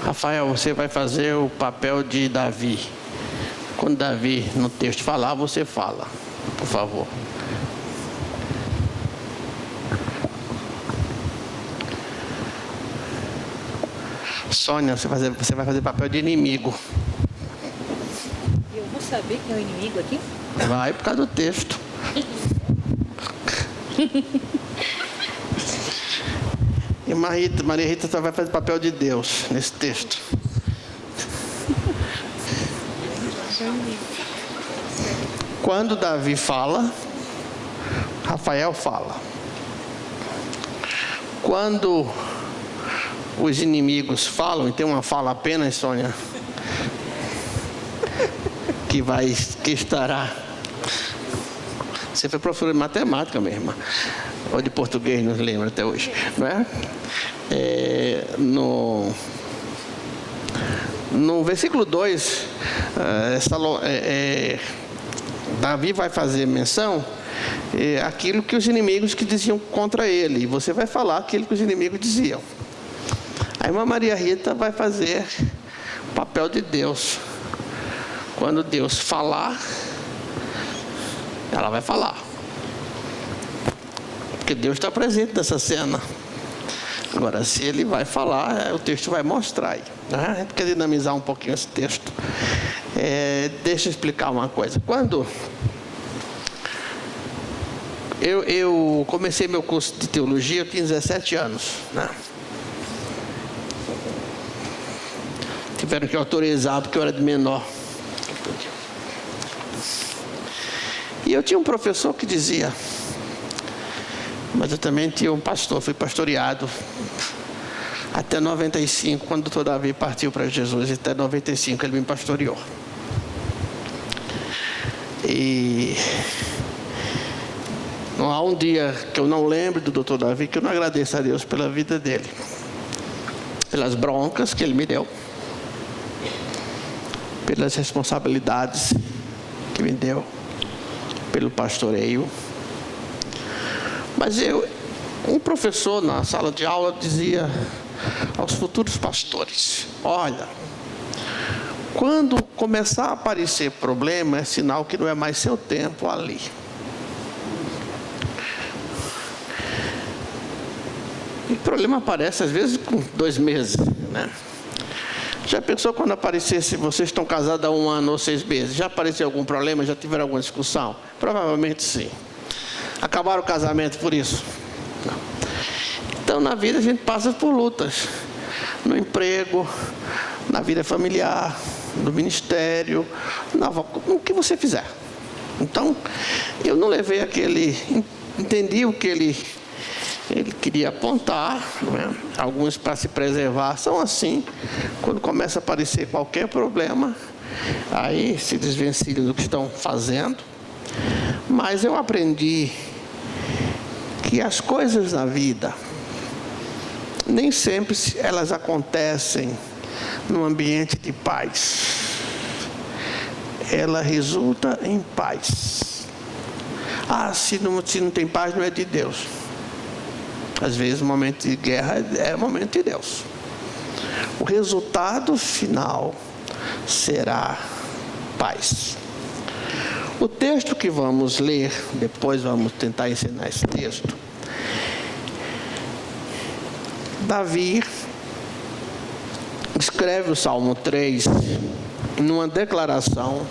Rafael, você vai fazer o papel de Davi. Quando Davi no texto falar, você fala, por favor. Sônia, você vai fazer papel de inimigo. Eu vou saber quem é o inimigo aqui? Vai por causa do texto. E Maria Rita só vai fazer papel de Deus nesse texto. Quando Davi fala, Rafael fala. Quando os inimigos falam, e tem uma fala apenas, Sônia, que estará. Você foi professora de matemática, minha irmã, ou de português, não lembro até hoje, não é? No versículo 2, Davi vai fazer menção aquilo que os inimigos que diziam contra ele, e você vai falar aquilo que os inimigos diziam. A irmã Maria Rita vai fazer o papel de Deus. Quando Deus falar, ela vai falar. Porque Deus está presente nessa cena. Agora, se ele vai falar, o texto vai mostrar aí. A gente quer dinamizar um pouquinho esse texto. Deixa eu explicar uma coisa. Quando eu comecei meu curso de teologia, eu tinha 17 anos, né? Tiveram que autorizar porque eu era de menor. E eu tinha um professor que dizia, mas eu também tinha um pastor, fui pastoreado até 95, quando o doutor Davi partiu para Jesus, e até 95 ele me pastoreou. E não há um dia que eu não lembre do doutor Davi que eu não agradeça a Deus pela vida dele, pelas broncas que ele me deu, pelas responsabilidades que me deu, pelo pastoreio. Mas um professor na sala de aula dizia aos futuros pastores: olha, quando começar a aparecer problema, é sinal que não é mais seu tempo ali. E o problema aparece às vezes com 2 meses, né? Já pensou quando aparecesse, vocês estão casados há 1 ano ou 6 meses, já apareceu algum problema, já tiveram alguma discussão? Provavelmente sim. Acabaram o casamento por isso? Não. Então na vida a gente passa por lutas, no emprego, na vida familiar, no ministério, no que você fizer. Então eu não levei entendi o que ele queria apontar, não é? Alguns, para se preservar, são assim. Quando começa a aparecer qualquer problema, aí se desvencilham do que estão fazendo. Mas eu aprendi que as coisas na vida, nem sempre elas acontecem num ambiente de paz. Ela resulta em paz. Se não tem paz, não é de Deus. Às vezes o momento de guerra é o momento de Deus. O resultado final será paz. O texto que vamos ler, depois vamos tentar ensinar esse texto. Davi escreve o Salmo 3 numa declaração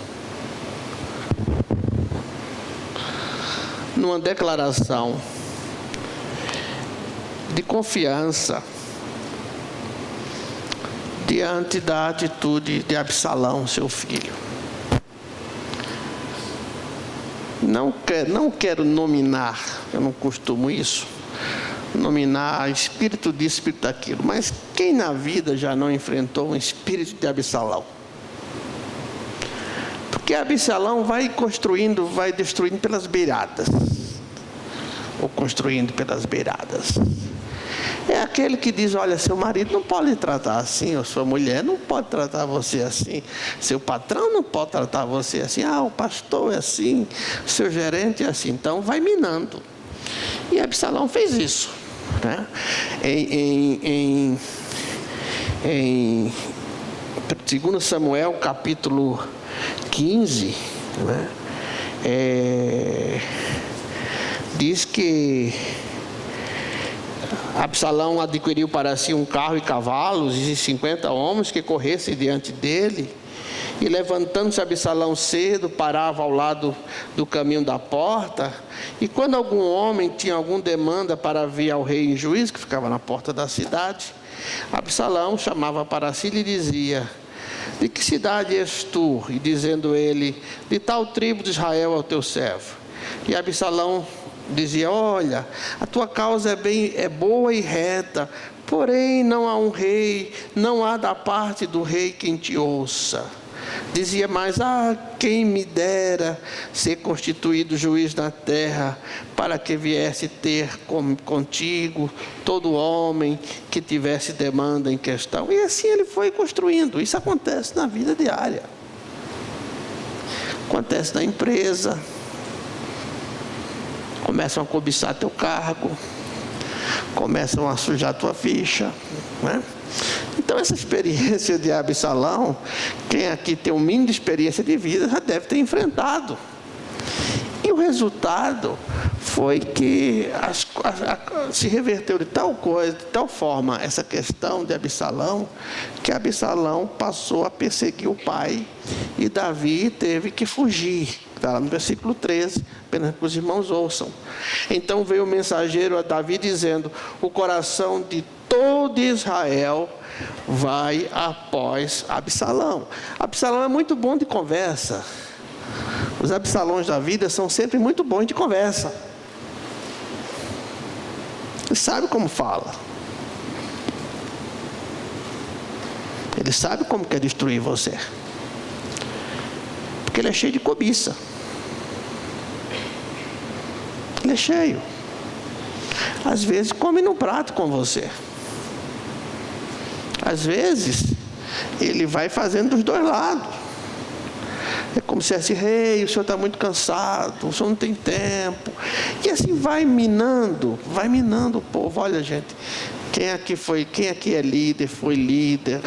de confiança diante da atitude de Absalão, seu filho. Não quero nominar, eu não costumo isso, nominar espírito disso, espírito daquilo, mas quem na vida já não enfrentou um espírito de Absalão? Porque Absalão vai destruindo pelas beiradas, ou construindo pelas beiradas. É aquele que diz: olha, seu marido não pode tratar assim, ou sua mulher não pode tratar você assim, seu patrão não pode tratar você assim, o pastor é assim, seu gerente é assim. Então vai minando. E Absalão fez isso, né? em 2 Samuel, capítulo 15, né? Diz que Absalão adquiriu para si um carro e cavalos e 50 homens que corressem diante dele. E levantando-se Absalão cedo, parava ao lado do caminho da porta. E quando algum homem tinha alguma demanda para vir ao rei em juízo, que ficava na porta da cidade, Absalão chamava para si e lhe dizia: de que cidade és tu? E dizendo ele: de tal tribo de Israel é o teu servo. E Absalão dizia: olha, a tua causa é boa e reta, porém não há um rei, não há da parte do rei quem te ouça. Dizia mais: quem me dera ser constituído juiz na terra, para que viesse ter contigo todo homem que tivesse demanda em questão. E assim ele foi construindo. Isso acontece na vida diária, acontece na empresa. Começam a cobiçar teu cargo, começam a sujar tua ficha, né? Então essa experiência de Absalão, quem aqui tem um mínimo de experiência de vida já deve ter enfrentado. E o resultado foi que se reverteu de tal coisa, de tal forma essa questão de Absalão, que Absalão passou a perseguir o pai e Davi teve que fugir. Está lá no versículo 13, apenas que os irmãos ouçam. Então veio o mensageiro a Davi dizendo: o coração de todo Israel vai após Absalão. Absalão é muito bom de conversa. Os Absalões da vida são sempre muito bons de conversa. Ele sabe como fala. Ele sabe como quer destruir você. Porque ele é cheio de cobiça. Ele é cheio. Às vezes come no prato com você. Às vezes ele vai fazendo dos dois lados. É como se fosse: rei, o senhor está muito cansado, o senhor não tem tempo. E assim vai minando o povo. Olha, gente, quem aqui é líder, foi líder,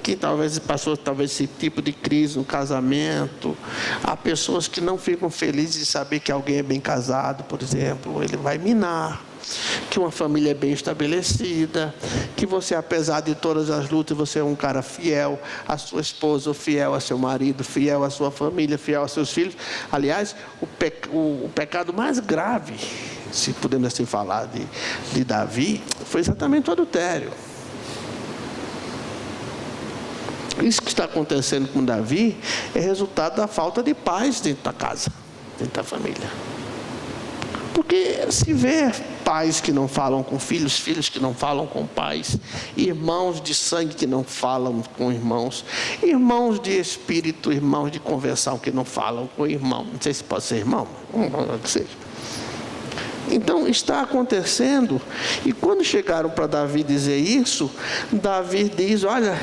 quem talvez passou esse tipo de crise no casamento. Há pessoas que não ficam felizes de saber que alguém é bem casado, por exemplo. Ele vai minar que uma família é bem estabelecida, que você, apesar de todas as lutas, você é um cara fiel à sua esposa, fiel a seu marido, fiel à sua família, fiel aos seus filhos. Aliás, o pecado mais grave, se podemos assim falar, de Davi, foi exatamente o adultério. Isso que está acontecendo com Davi é resultado da falta de paz dentro da casa, dentro da família. Porque se vê pais que não falam com filhos, filhos que não falam com pais, irmãos de sangue que não falam com irmãos, irmãos de espírito, irmãos de conversão que não falam com irmão. Não sei se pode ser irmão, não que seja. Então está acontecendo. E quando chegaram para Davi dizer isso, Davi diz: olha,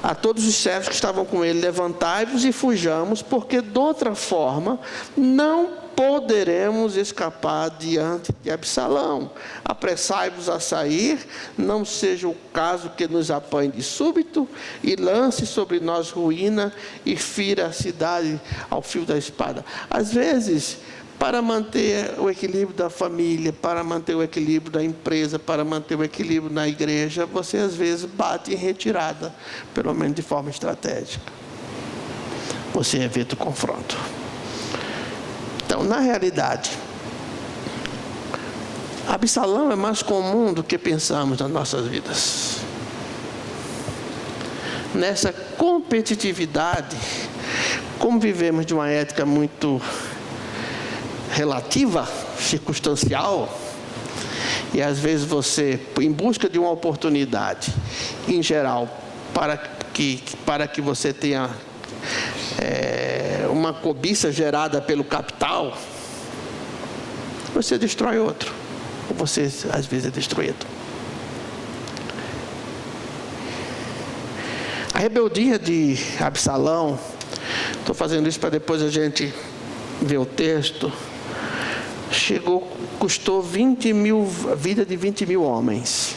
a todos os servos que estavam com ele: levantai-vos e fujamos, porque de outra forma não poderemos escapar diante de Absalão. Apressai-vos a sair, não seja o caso que nos apanhe de súbito e lance sobre nós ruína e fira a cidade ao fio da espada. Às vezes, para manter o equilíbrio da família, para manter o equilíbrio da empresa, para manter o equilíbrio na igreja, você às vezes bate em retirada, pelo menos de forma estratégica. Você evita o confronto. Então, na realidade, Absalão é mais comum do que pensamos nas nossas vidas. Nessa competitividade, como vivemos de uma ética muito relativa, circunstancial, e às vezes você, em busca de uma oportunidade, em geral, para que você tenha uma cobiça gerada pelo capital, você destrói outro, ou você às vezes é destruído. A rebeldia de Absalão, estou fazendo isso para depois a gente ver o texto, custou a vida de 20 mil homens.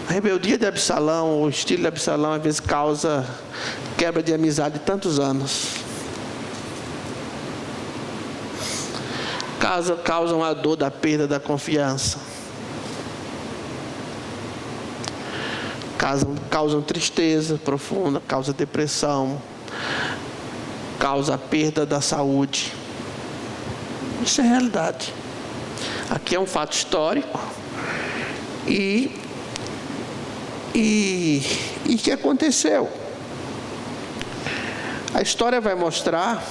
A rebeldia de Absalão, o estilo de Absalão, às vezes causa quebra de amizade de tantos anos. Causam a dor da perda da confiança. Causam tristeza profunda, causa depressão, causa a perda da saúde. Isso é realidade. Aqui é um fato histórico e que aconteceu. A história vai mostrar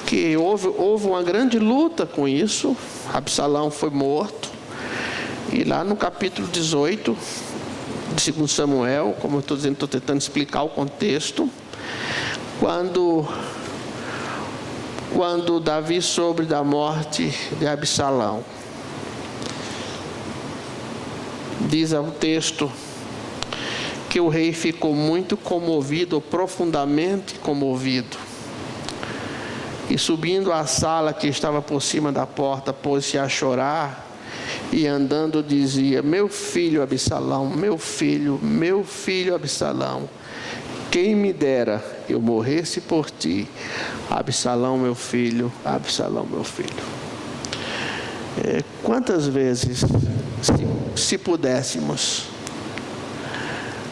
que houve uma grande luta com isso. Absalão foi morto. E lá no capítulo 18 de 2 Samuel, como eu estou dizendo, estou tentando explicar o contexto, quando Davi soube da morte de Absalão, diz ao texto que o rei ficou muito comovido, profundamente comovido, e subindo à sala que estava por cima da porta, pôs-se a chorar, e andando dizia: meu filho Absalão, meu filho Absalão, quem me dera eu morresse por ti, Absalão meu filho, Absalão meu filho. Quantas vezes, se pudéssemos,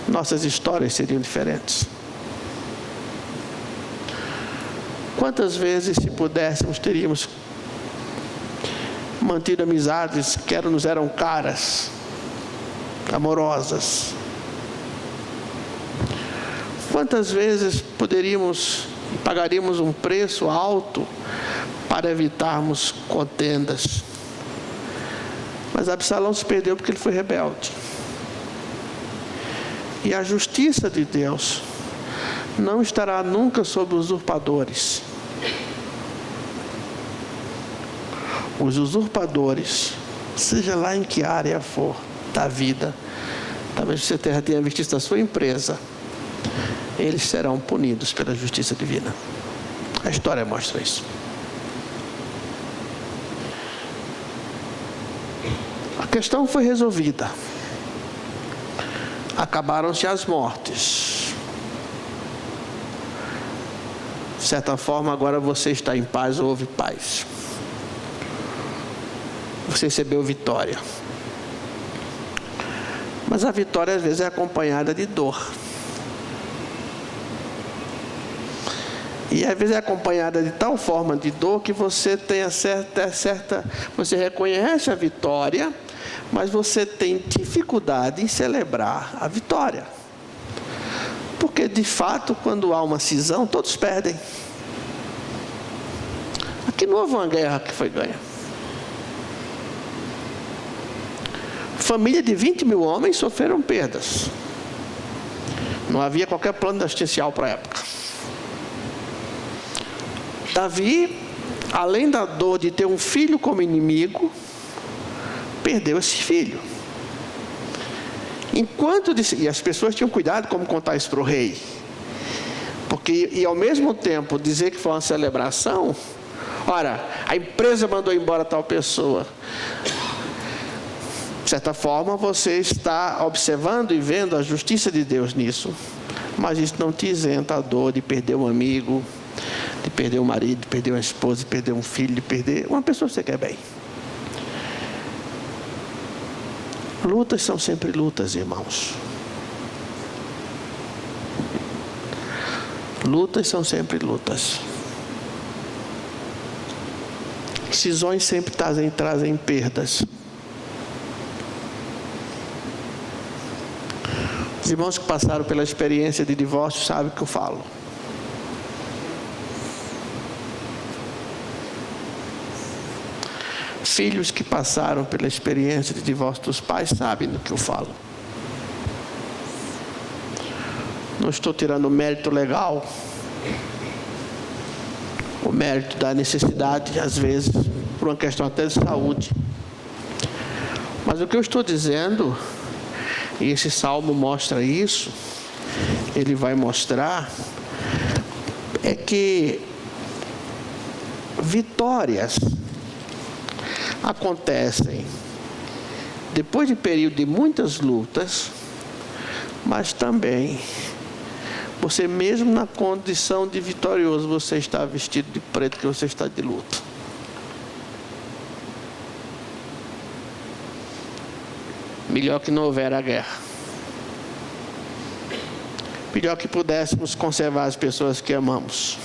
nossas histórias seriam diferentes? Quantas vezes, se pudéssemos, teríamos mantido amizades que nos eram caras, amorosas? Quantas vezes pagaríamos um preço alto para evitarmos contendas? Mas Absalão se perdeu porque ele foi rebelde. E a justiça de Deus não estará nunca sobre os usurpadores. Os usurpadores, seja lá em que área for da vida, talvez você tenha visto isso na sua empresa, eles serão punidos pela justiça divina. A história mostra isso. A questão foi resolvida. Acabaram-se as mortes. De certa forma, agora você está em paz, houve paz. Você recebeu vitória. Mas a vitória às vezes é acompanhada de dor. E às vezes é acompanhada de tal forma de dor que você tem você reconhece a vitória, mas você tem dificuldade em celebrar a vitória. Porque de fato, quando há uma cisão, todos perdem. Aqui não houve uma guerra que foi ganha. Família de 20 mil homens sofreram perdas. Não havia qualquer plano assistencial para a época. Davi, além da dor de ter um filho como inimigo, perdeu esse filho. E as pessoas tinham cuidado como contar isso para o rei. E ao mesmo tempo dizer que foi uma celebração, ora, a empresa mandou embora tal pessoa. De certa forma, você está observando e vendo a justiça de Deus nisso. Mas isso não te isenta a dor de perder um amigo, de perder um marido, de perder uma esposa, de perder um filho, de perder uma pessoa que você quer bem. Lutas são sempre lutas, irmãos. Lutas são sempre lutas. Cisões sempre trazem perdas. Os irmãos que passaram pela experiência de divórcio sabem o que eu falo. Filhos que passaram pela experiência de divórcio dos pais sabem do que eu falo. Não estou tirando o mérito legal, o mérito da necessidade, às vezes, por uma questão até de saúde. Mas o que eu estou dizendo, e esse salmo mostra isso, ele vai mostrar, é que vitórias acontecem depois de período de muitas lutas, mas também, você mesmo na condição de vitorioso, você está vestido de preto, que você está de luto. Melhor que não houvera guerra. Melhor que pudéssemos conservar as pessoas que amamos.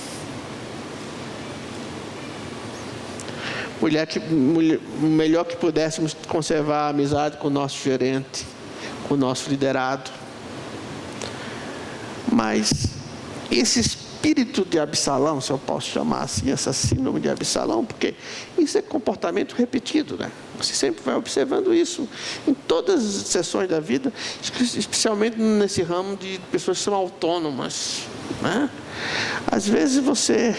Melhor que pudéssemos conservar a amizade com o nosso gerente, com o nosso liderado. Mas esse espírito de Absalão, se eu posso chamar assim, essa síndrome de Absalão, porque isso é comportamento repetido, né? Você sempre vai observando isso em todas as sessões da vida, especialmente nesse ramo de pessoas que são autônomas, né? Às vezes você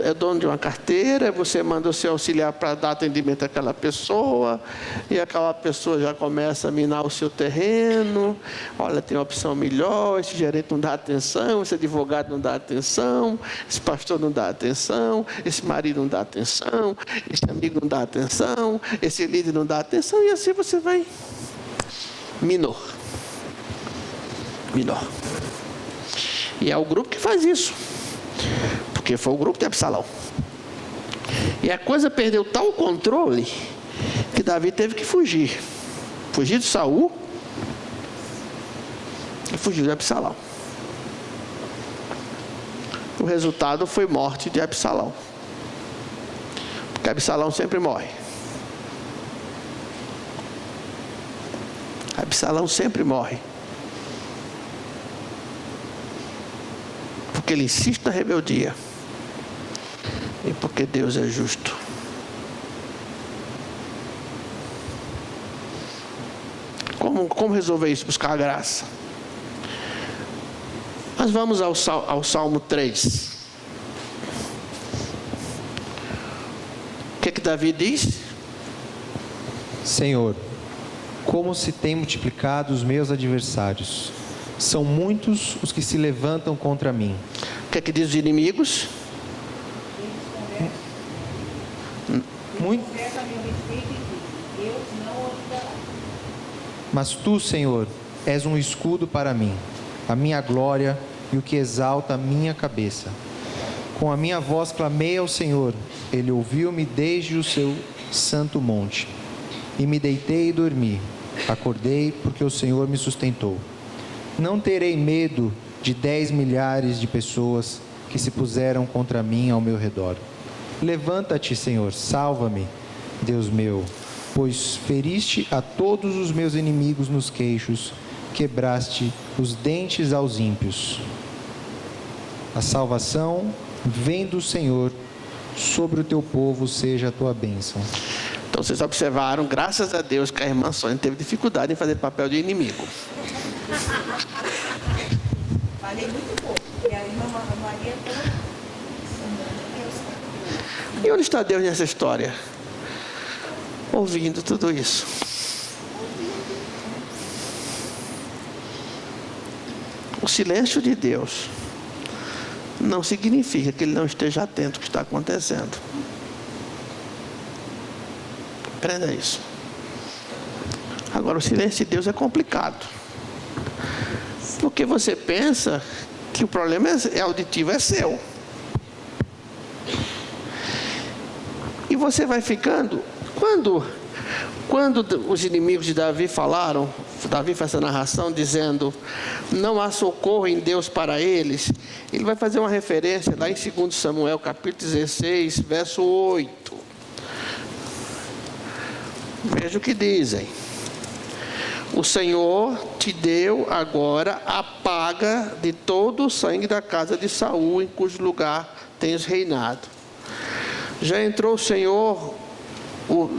é dono de uma carteira, você manda o seu auxiliar para dar atendimento àquela pessoa, e aquela pessoa já começa a minar o seu terreno. Olha, tem uma opção melhor, esse gerente não dá atenção, esse advogado não dá atenção, esse pastor não dá atenção, esse marido não dá atenção, esse amigo não dá atenção, esse líder não dá atenção, e assim você vai minor. E é o grupo que faz isso. Porque foi o grupo de Absalão. E a coisa perdeu tal controle que Davi teve que fugir. Fugir de Saul e fugir de Absalão. O resultado foi morte de Absalão. Porque Absalão sempre morre. Absalão sempre morre. Porque ele insiste na rebeldia. E porque Deus é justo. Como resolver isso? Buscar a graça. Nós vamos ao Salmo 3. O que Davi diz? Senhor, como se têm multiplicado os meus adversários. São muitos os que se levantam contra mim. O que diz os inimigos? Mas tu, Senhor, és um escudo para mim, a minha glória e o que exalta a minha cabeça. Com a minha voz clamei ao Senhor, Ele ouviu-me desde o seu santo monte. E me deitei e dormi, acordei porque o Senhor me sustentou. Não terei medo de 10 milhares de pessoas que se puseram contra mim ao meu redor. Levanta-te, Senhor, salva-me, Deus meu, pois feriste a todos os meus inimigos nos queixos, quebraste os dentes aos ímpios. A salvação vem do Senhor, sobre o teu povo seja a tua bênção. Então vocês observaram, graças a Deus, que a irmã Sônia teve dificuldade em fazer papel de inimigo. Falei muito pouco. E a irmã Maria toda. E onde está Deus nessa história? Ouvindo tudo isso. O silêncio de Deus não significa que Ele não esteja atento ao que está acontecendo. Aprenda isso. Agora, o silêncio de Deus é complicado. Porque você pensa que o problema é auditivo, é seu. E você vai ficando... Quando os inimigos de Davi falaram, Davi faz essa narração dizendo, não há socorro em Deus para eles, ele vai fazer uma referência lá em 2 Samuel, capítulo 16, verso 8. Veja o que dizem. O Senhor te deu agora a paga de todo o sangue da casa de Saul, em cujo lugar tens reinado. Já entrou o Senhor...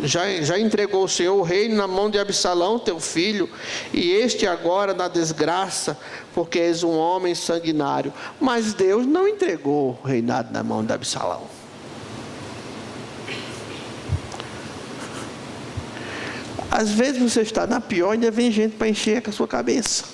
Já entregou o Senhor o reino na mão de Absalão, teu filho, e este agora na desgraça, porque és um homem sanguinário. Mas Deus não entregou o reinado na mão de Absalão. Às vezes você está na pior e ainda vem gente para encher a sua cabeça.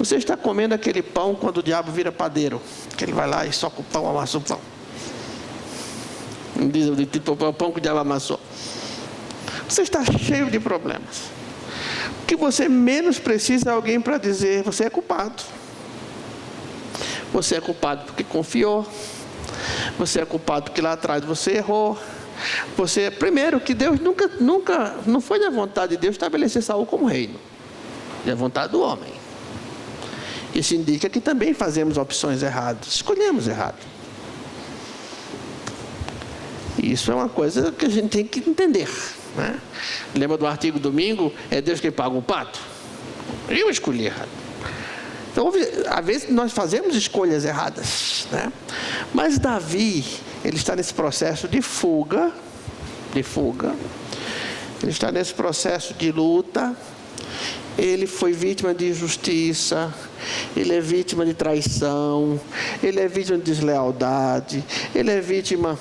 Você está comendo aquele pão quando o diabo vira padeiro, que ele vai lá e soca o pão, amassa o pão. Diz o tipo, o pão que o diabo amassou. Você está cheio de problemas. O que você menos precisa é alguém para dizer: você é culpado. Você é culpado porque confiou. Você é culpado porque lá atrás você errou. Você, primeiro, que Deus nunca, não foi da vontade de Deus estabelecer Saul como reino. É a vontade do homem. Isso indica que também fazemos opções erradas, escolhemos errado. Isso é uma coisa que a gente tem que entender, né? Lembra do artigo domingo? É Deus quem paga o pato? Eu escolhi errado. Então, às vezes nós fazemos escolhas erradas, né? Mas Davi, ele está nesse processo de fuga. Ele está nesse processo de luta. Ele foi vítima de injustiça, ele é vítima de traição, ele é vítima de deslealdade, ele é vítima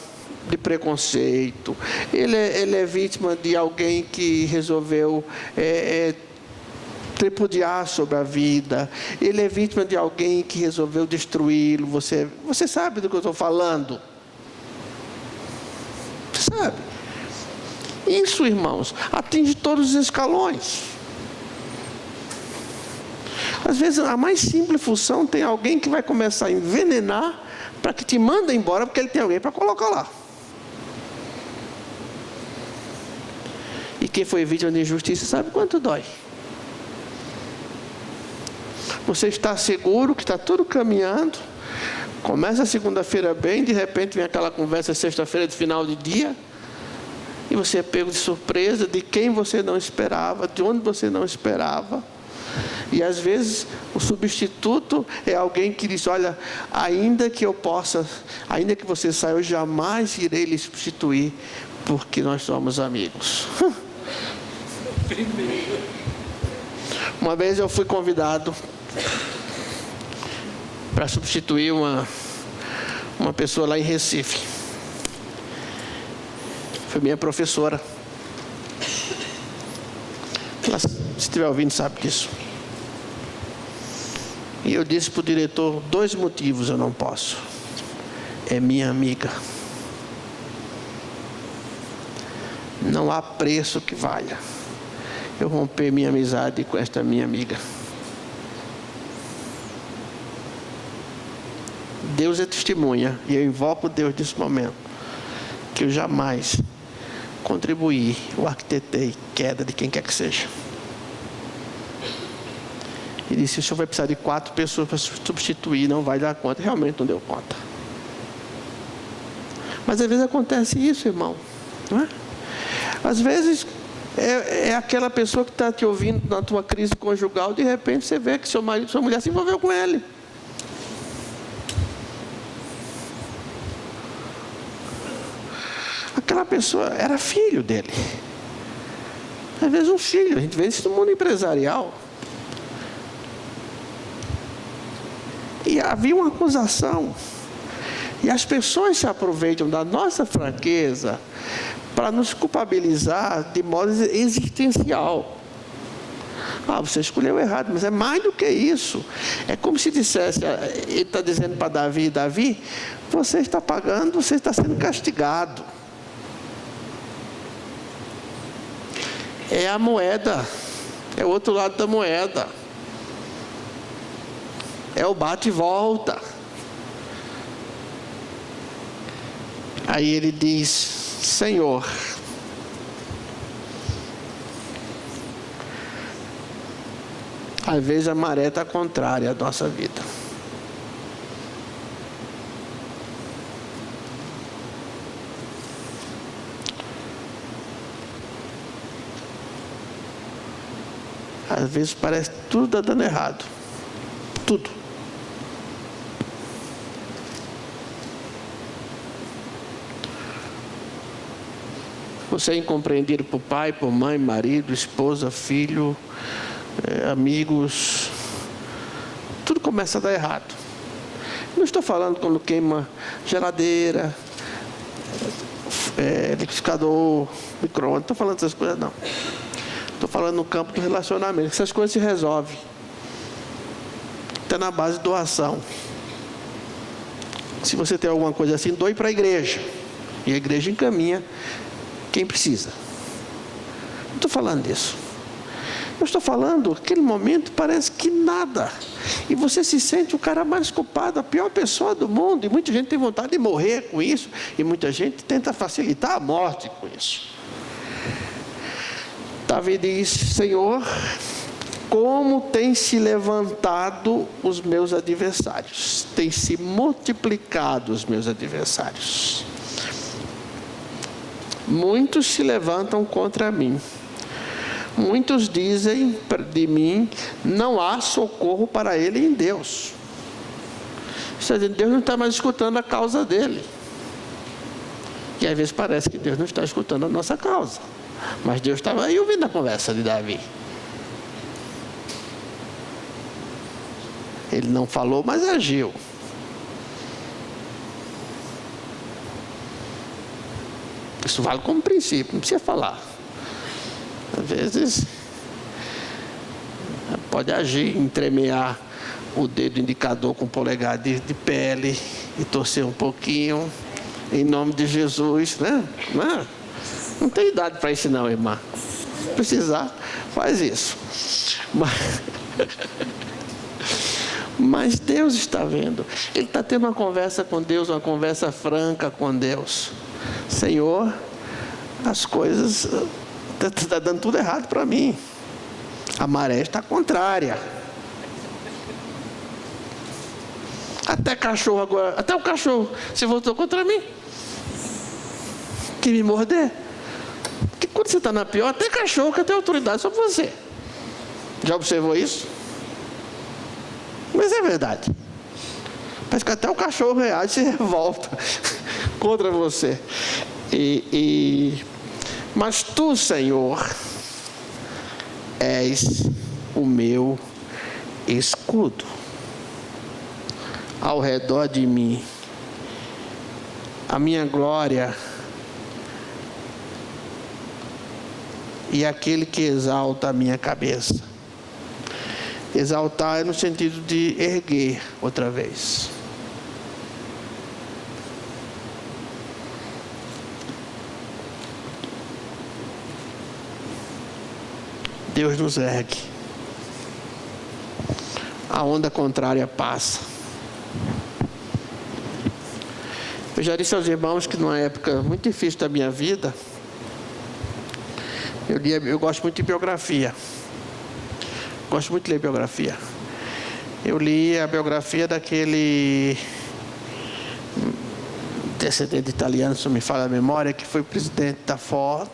de preconceito, ele é vítima de alguém que resolveu tripudiar sobre a vida, ele é vítima de alguém que resolveu destruí-lo. Você sabe do que eu estou falando? Você sabe? Isso, irmãos, atinge todos os escalões. Às vezes, a mais simples função tem alguém que vai começar a envenenar para que te manda embora, porque ele tem alguém para colocar lá. E quem foi vítima de injustiça sabe quanto dói. Você está seguro que está tudo caminhando, começa a segunda-feira bem, de repente vem aquela conversa sexta-feira de final de dia, e você é pego de surpresa de quem você não esperava, de onde você não esperava. E às vezes o substituto é alguém que diz: olha, ainda que você saia, eu jamais irei lhe substituir, porque nós somos amigos. Uma vez eu fui convidado para substituir uma pessoa lá em Recife. Foi minha professora. Ela, se estiver ouvindo, sabe disso. E eu disse para o diretor: 2 motivos eu não posso. É minha amiga. Não há preço que valha eu romper minha amizade com esta minha amiga. Deus é testemunha, e eu invoco Deus nesse momento, que eu jamais contribuí ou arquitetei queda de quem quer que seja. E disse: o senhor vai precisar de 4 pessoas para substituir, não vai dar conta. Realmente não deu conta. Mas às vezes acontece isso, irmão, não é? Às vezes é aquela pessoa que está te ouvindo na tua crise conjugal, de repente você vê que seu marido, sua mulher se envolveu com ele. Aquela pessoa era filho dele. Às vezes um filho, a gente vê isso no mundo empresarial. E havia uma acusação. E as pessoas se aproveitam da nossa fraqueza para nos culpabilizar de modo existencial. Você escolheu errado, mas é mais do que isso. É como se dissesse, ele está dizendo para Davi: Davi, você está pagando, você está sendo castigado. É a moeda, é o outro lado da moeda. É o bate e volta. Aí ele diz: Senhor, às vezes a maré está contrária à nossa vida. Às vezes parece que tudo está dando errado. Tudo. Você é incompreendido por pai, por mãe, marido, esposa, filho, amigos. Tudo começa a dar errado. Não estou falando quando queima geladeira, liquidificador, micro-ondas. Não estou falando dessas coisas, não. Estou falando no campo do relacionamento. Essas coisas se resolvem. está na base de doação. Se você tem alguma coisa assim, doe para a igreja. E a igreja encaminha quem precisa. Não estou falando disso. Eu estou falando, aquele momento parece que nada. E você se sente o cara mais culpado, a pior pessoa do mundo. E muita gente tem vontade de morrer com isso. E muita gente tenta facilitar a morte com isso. Davi diz: Senhor, como tem se levantado os meus adversários. Tem se multiplicado os meus adversários. Muitos se levantam contra mim. Muitos dizem de mim: não há socorro para ele em Deus. Está dizendo, Deus não está mais escutando a causa dele. E às vezes parece que Deus não está escutando a nossa causa. Mas Deus estava aí ouvindo a conversa de Davi. Ele não falou, mas agiu. Isso vale como princípio, não precisa falar. Às vezes, pode agir, entremear o dedo indicador com o polegar de pele e torcer um pouquinho, em nome de Jesus, né? Não tem idade para isso não, irmã. Se precisar, faz isso. Mas Deus está vendo. Ele está tendo uma conversa com Deus, uma conversa franca com Deus. Senhor, as coisas está dando tudo errado para mim. A maré está contrária. Até cachorro agora, até o cachorro se voltou contra mim. Que me morder. Porque quando você está na pior, até cachorro que tem autoridade sobre você. Já observou isso? Mas é verdade. Parece que até o cachorro reage e se revolta contra você. Mas tu, Senhor, és o meu escudo ao redor de mim, a minha glória e aquele que exalta a minha cabeça. Exaltar é no sentido de erguer outra vez. Deus nos ergue. A onda contrária passa. Eu já disse aos irmãos que numa época muito difícil da minha vida, eu gosto muito de biografia. Gosto muito de ler biografia. Eu li a biografia daquele descendente italiano, se não me falha a memória, que foi presidente da Ford,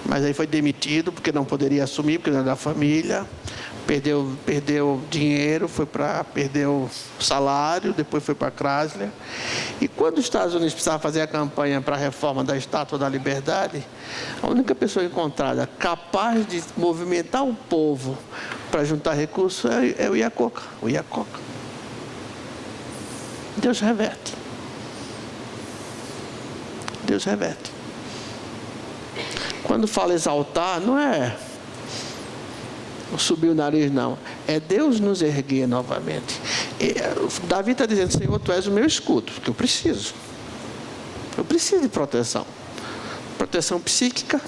mas aí foi demitido porque não poderia assumir, porque não era da família. Perdeu dinheiro, perdeu salário, depois foi para a Chrysler. E quando os Estados Unidos precisavam fazer a campanha para a reforma da Estátua da Liberdade, a única pessoa encontrada capaz de movimentar o povo para juntar recursos é o Iacocca. Deus reverte. Deus reverte. Quando fala exaltar, não é subir o nariz, não. É Deus nos erguer novamente. Davi está dizendo: Senhor, tu és o meu escudo, que eu preciso. Eu preciso de proteção. Proteção psíquica.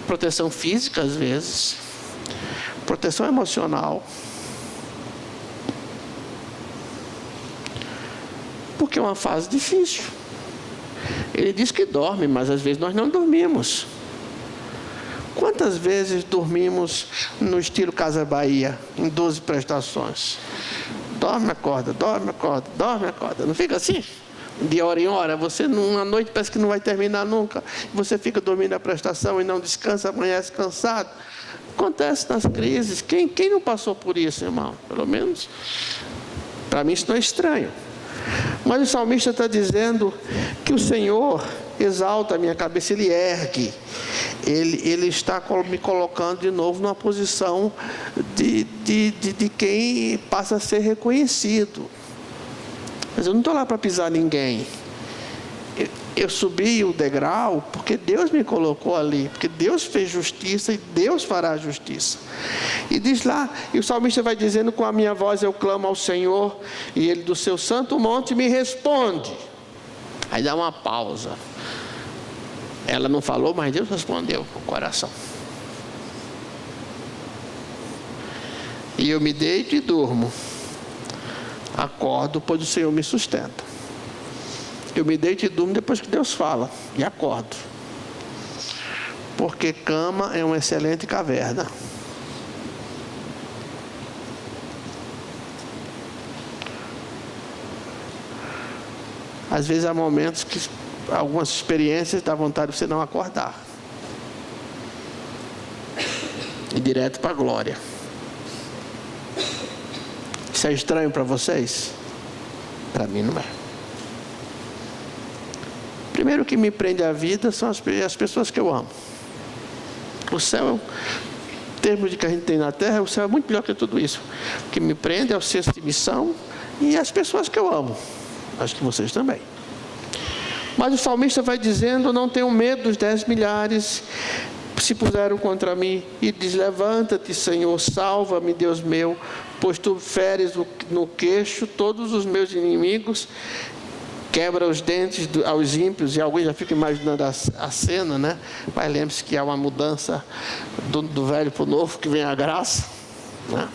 Proteção física, às vezes. Proteção emocional. Porque é uma fase difícil. Ele diz que dorme, mas às vezes nós não dormimos. Quantas vezes dormimos no estilo Casa Bahia, em 12 prestações? Dorme, acorda, dorme, acorda, dorme, acorda. Não fica assim? De hora em hora, você numa noite parece que não vai terminar nunca. Você fica dormindo a prestação e não descansa, amanhece cansado. Acontece nas crises. Quem não passou por isso, irmão? Pelo menos, para mim isso não é estranho. Mas o salmista está dizendo que o Senhor exalta a minha cabeça, Ele ergue. Ele está me colocando de novo numa posição de quem passa a ser reconhecido. Mas eu não estou lá para pisar ninguém. Eu subi o degrau porque Deus me colocou ali, porque Deus fez justiça e Deus fará justiça. E diz lá, e o salmista vai dizendo: com a minha voz eu clamo ao Senhor, e Ele do seu santo monte me responde. Aí dá uma pausa. Ela não falou, mas Deus respondeu com o coração. E eu me deito e durmo. Acordo, pois o Senhor me sustenta. Eu me deito e durmo depois que Deus fala. E acordo. Porque cama é uma excelente caverna. Às vezes há momentos que algumas experiências dá vontade de você não acordar. E direto para a glória. Isso é estranho para vocês? Para mim não é. Primeiro, o que me prende à vida são as pessoas que eu amo. O céu, em termos de que a gente tem na terra, o céu é muito melhor que tudo isso. O que me prende é o senso de missão e as pessoas que eu amo. Acho que vocês também. Mas o salmista vai dizendo: não tenho medo dos 10 milhares se puseram contra mim. E diz: levanta-te, Senhor, salva-me, Deus meu, pois tu feres no queixo todos os meus inimigos, quebra os dentes aos ímpios. E alguns já ficam imaginando a cena, né? Mas lembre-se que há uma mudança do velho para o novo, que vem a graça, né?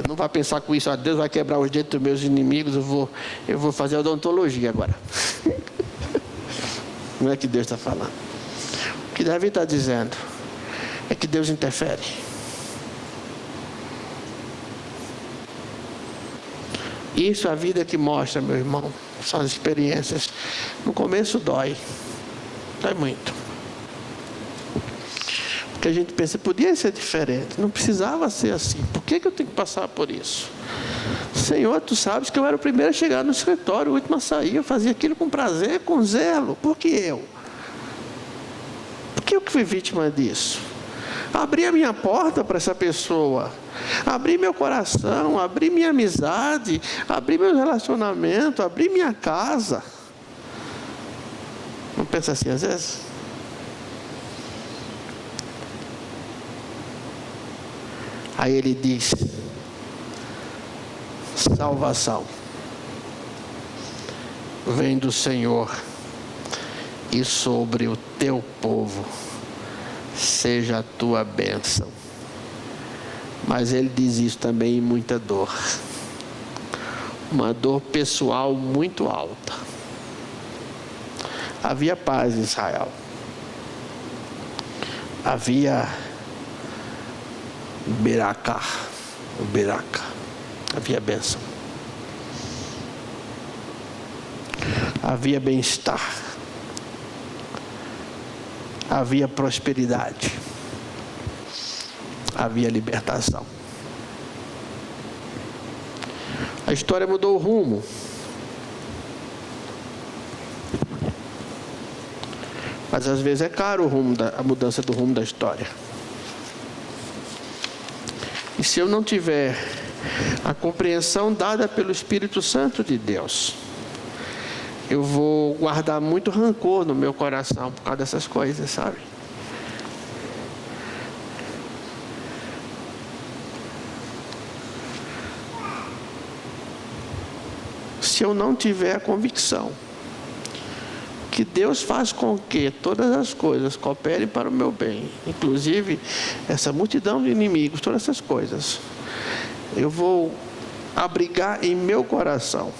Não vai pensar com isso: Deus vai quebrar os dentes dos meus inimigos, eu vou fazer odontologia agora. Não é que Deus está falando. O que Davi está dizendo é que Deus interfere. Isso é a vida que mostra, meu irmão. São as experiências. No começo dói muito. Porque a gente pensa: podia ser diferente, não precisava ser assim. Por que eu tenho que passar por isso? Senhor, tu sabes que eu era o primeiro a chegar no escritório, o último a sair. Eu fazia aquilo com prazer, com zelo. Por que eu? Por que eu que fui vítima disso? Abri a minha porta para essa pessoa, abri meu coração, abri minha amizade, abri meu relacionamento, abri minha casa. Não pensa assim às vezes? Aí ele diz: salvação vem do Senhor, e sobre o teu povo seja a tua bênção. Mas ele diz isso também em muita dor. Uma dor pessoal muito alta. Havia paz em Israel. Havia Beraca. Havia bênção. Havia bem-estar. Havia prosperidade. Havia libertação. A história mudou o rumo. Mas às vezes é caro a mudança do rumo da história. E se eu não tiver a compreensão dada pelo Espírito Santo de Deus, eu vou guardar muito rancor no meu coração por causa dessas coisas, sabe? Se eu não tiver a convicção que Deus faz com que todas as coisas cooperem para o meu bem, inclusive essa multidão de inimigos, todas essas coisas, eu vou abrigar em meu coração.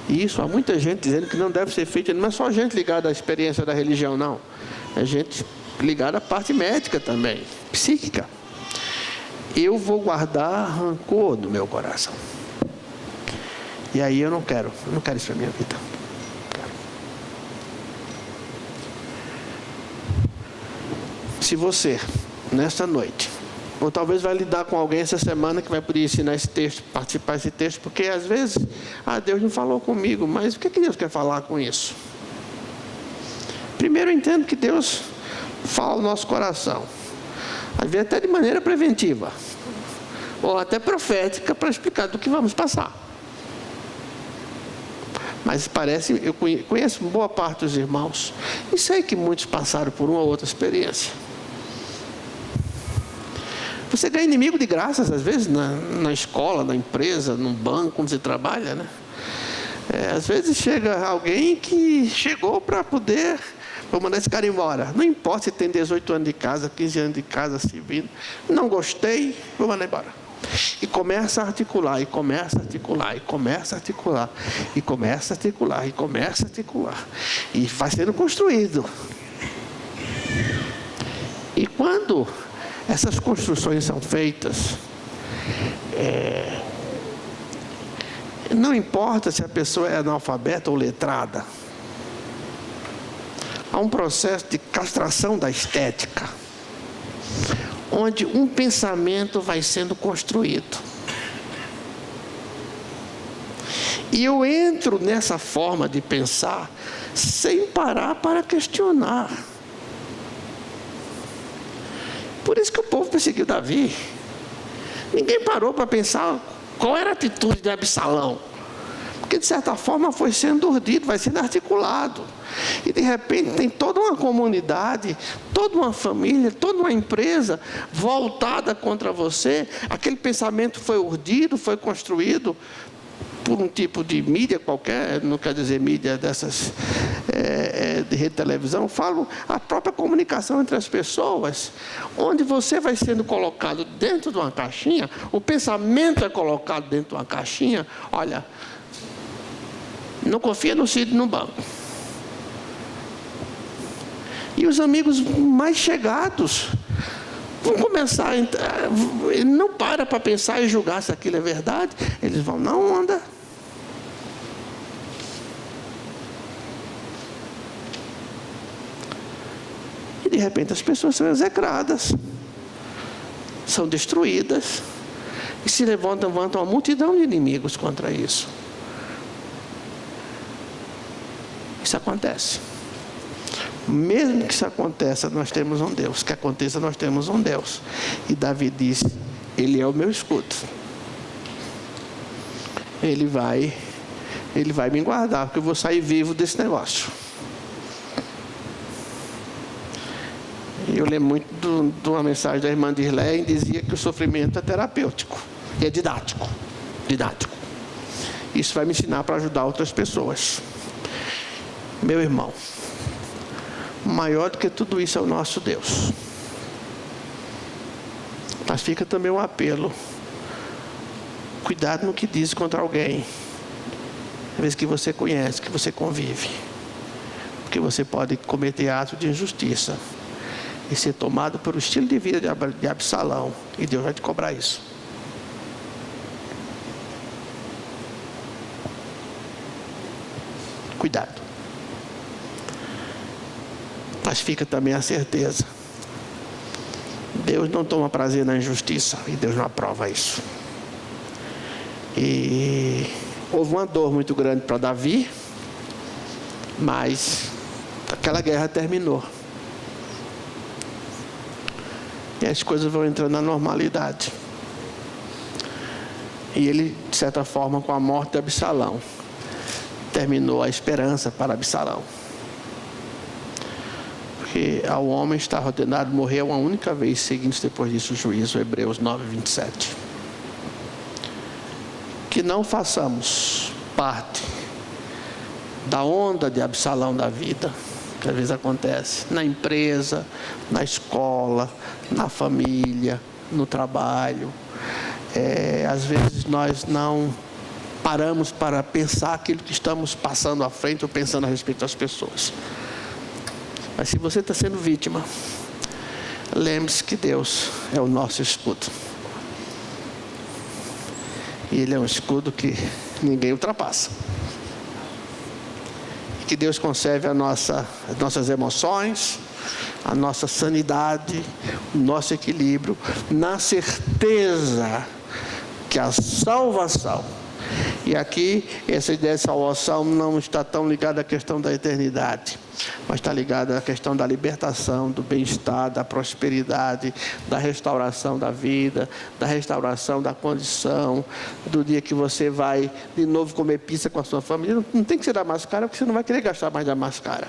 E isso há muita gente dizendo que não deve ser feito. Não é só gente ligada à experiência da religião, não. É gente ligada à parte médica também, psíquica. Eu vou guardar rancor no meu coração. E aí eu não quero isso para a minha vida. Se você, nesta noite, ou talvez vai lidar com alguém essa semana que vai poder ensinar esse texto, participar desse texto, porque às vezes, Deus não falou comigo, mas o que Deus quer falar com isso? Primeiro, eu entendo que Deus fala no nosso coração, às vezes até de maneira preventiva, ou até profética, para explicar do que vamos passar. Mas parece, eu conheço boa parte dos irmãos, e sei que muitos passaram por uma ou outra experiência. Você ganha inimigo de graças, às vezes, na escola, na empresa, no banco, quando você trabalha, né? Às vezes chega alguém que chegou para poder... Vou mandar esse cara embora. Não importa se tem 18 anos de casa, 15 anos de casa, servindo. Não gostei, vou mandar embora. E começa a articular, e começa a articular, e começa a articular, e começa a articular, e começa a articular. E vai sendo construído. E quando essas construções são feitas, não importa se a pessoa é analfabeta ou letrada, há um processo de castração da estética, onde um pensamento vai sendo construído. E eu entro nessa forma de pensar sem parar para questionar. Por isso que o povo perseguiu Davi. Ninguém parou para pensar qual era a atitude de Absalão. Porque, de certa forma, foi sendo urdido, vai sendo articulado. E, de repente, tem toda uma comunidade, toda uma família, toda uma empresa voltada contra você. Aquele pensamento foi urdido, foi construído por um tipo de mídia qualquer, não quer dizer mídia dessas de rede de televisão, falo a própria comunicação entre as pessoas, onde você vai sendo colocado dentro de uma caixinha, o pensamento é colocado dentro de uma caixinha. Olha, não confia no Cid no banco. E os amigos mais chegados vão começar a entrar, ele não para pensar e julgar se aquilo é verdade, eles vão na onda. E de repente as pessoas são execradas, são destruídas, e se levantam uma multidão de inimigos contra isso. Isso acontece. Mesmo que isso aconteça, nós temos um Deus. Que aconteça, nós temos um Deus. E Davi disse: Ele é o meu escudo. Ele vai me guardar, porque eu vou sair vivo desse negócio. Eu lembro muito de uma mensagem da irmã Dirley, que dizia que o sofrimento é terapêutico. E é didático. Isso vai me ensinar para ajudar outras pessoas. Meu irmão, maior do que tudo isso é o nosso Deus. Mas fica também um apelo: cuidado no que diz contra alguém, às vezes que você conhece, que você convive, porque você pode cometer atos de injustiça e ser tomado pelo estilo de vida de Absalão, e Deus vai te cobrar isso. Cuidado. Mas fica também a certeza: Deus não toma prazer na injustiça, e Deus não aprova isso. E houve uma dor muito grande para Davi, mas aquela guerra terminou. E as coisas vão entrando na normalidade. E ele, de certa forma, com a morte de Absalão, terminou a esperança para Absalão. Porque ao homem está ordenado morrer uma única vez, seguindo depois disso o juízo, Hebreus 9, 27. Que não façamos parte da onda de Absalão da vida, que às vezes acontece na empresa, na escola, na família, no trabalho. Às vezes nós não paramos para pensar aquilo que estamos passando à frente ou pensando a respeito das pessoas. Mas se você está sendo vítima, lembre-se que Deus é o nosso escudo. E Ele é um escudo que ninguém ultrapassa. Que Deus conserve as nossas emoções, a nossa sanidade, o nosso equilíbrio, na certeza que a salvação E aqui, essa ideia de salvação não está tão ligada à questão da eternidade, mas está ligada à questão da libertação, do bem-estar, da prosperidade, da restauração da vida, da restauração da condição, do dia que você vai de novo comer pizza com a sua família. Não tem que ser da mais cara, porque você não vai querer gastar mais da mais cara.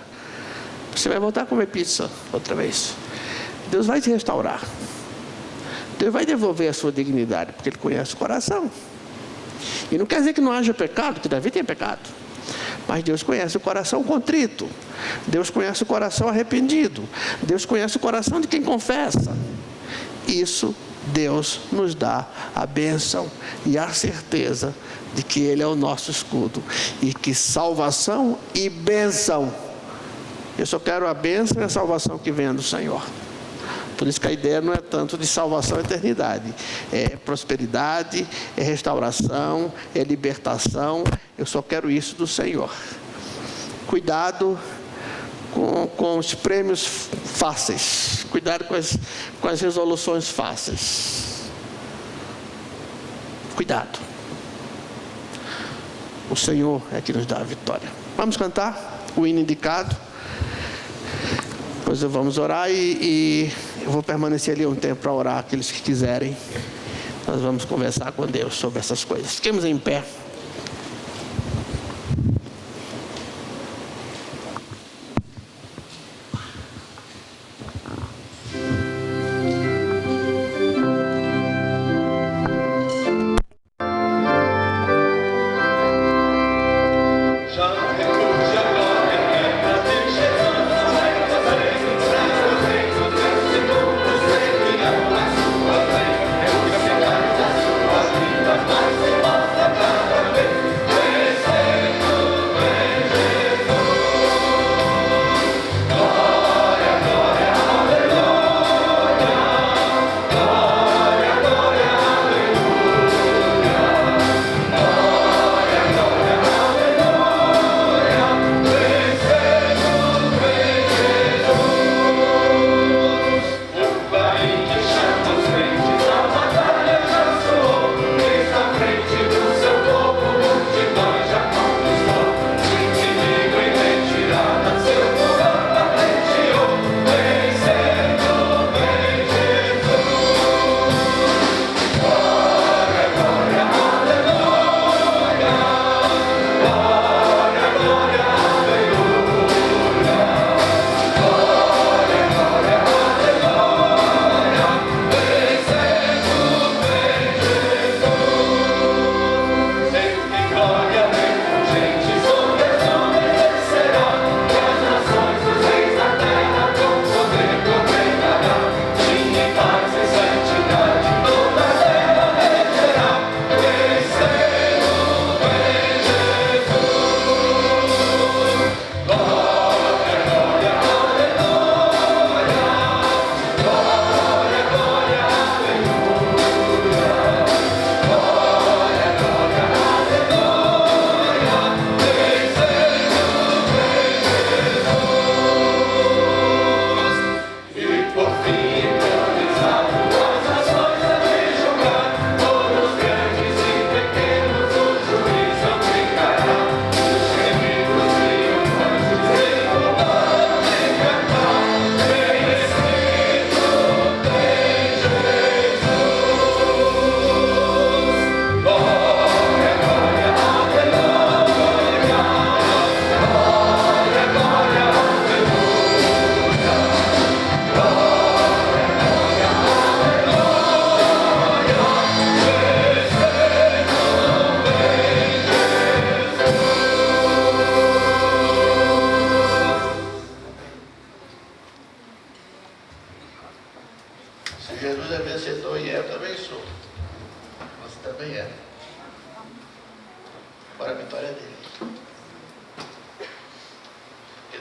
Você vai voltar a comer pizza outra vez. Deus vai te restaurar. Deus vai devolver a sua dignidade, porque Ele conhece o coração. E não quer dizer que não haja pecado, que Davi tem pecado. Mas Deus conhece o coração contrito. Deus conhece o coração arrependido. Deus conhece o coração de quem confessa. Isso Deus nos dá a bênção e a certeza de que Ele é o nosso escudo. E que salvação e bênção. Eu só quero a bênção e a salvação que venha do Senhor. Por isso que a ideia não é tanto de salvação e eternidade. É prosperidade, é restauração, é libertação. Eu só quero isso do Senhor. Cuidado com os prêmios fáceis. Cuidado com as resoluções fáceis. Cuidado. O Senhor é que nos dá a vitória. Vamos cantar o hino indicado. Depois vamos orar e eu vou permanecer ali um tempo para orar, aqueles que quiserem. Nós vamos conversar com Deus sobre essas coisas. Fiquemos em pé.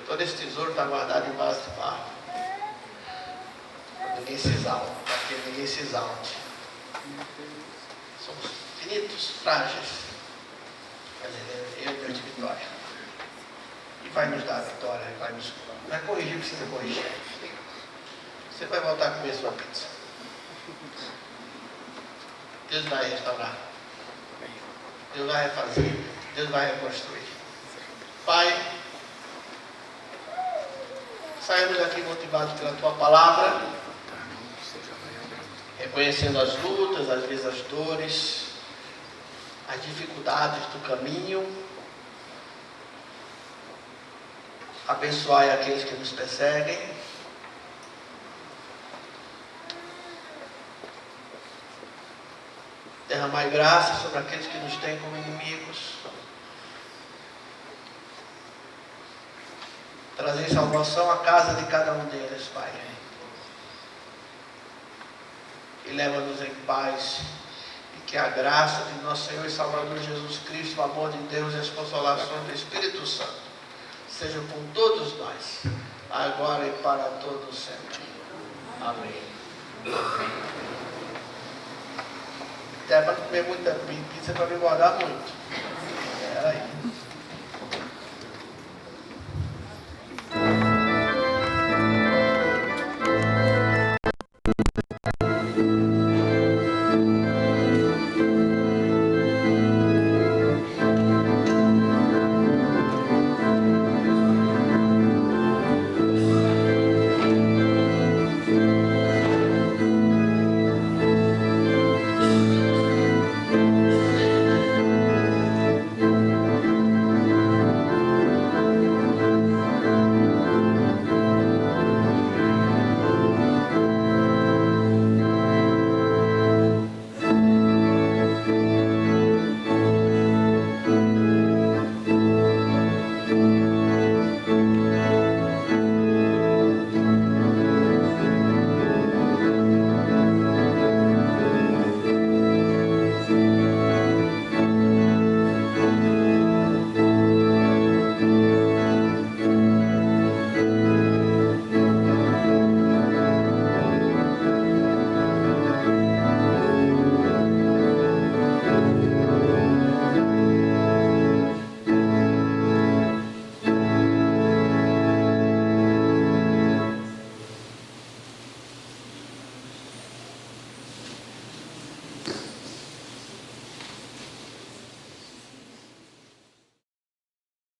Todo esse tesouro está guardado em vaso de barro. Ninguém se exalta, para que ninguém se exalte. Somos finitos, frágeis. Mas Ele é o Deus de vitória. E vai nos dar a vitória, vai corrigir o que precisa corrigir. Você vai voltar a comer sua pizza. Deus vai restaurar. Deus vai refazer, Deus vai reconstruir. Pai, saímos daqui motivados pela Tua palavra, reconhecendo as lutas, às vezes as dores, as dificuldades do caminho. Abençoai aqueles que nos perseguem. Derramai graça sobre aqueles que nos têm como inimigos. Trazei salvação à casa de cada um deles, Pai. E leva-nos em paz. E que a graça de nosso Senhor e Salvador Jesus Cristo, o amor de Deus e as consolações do Espírito Santo sejam com todos nós, agora e para todos sempre. Amém. Até para comer muita pizza para me engordar muito.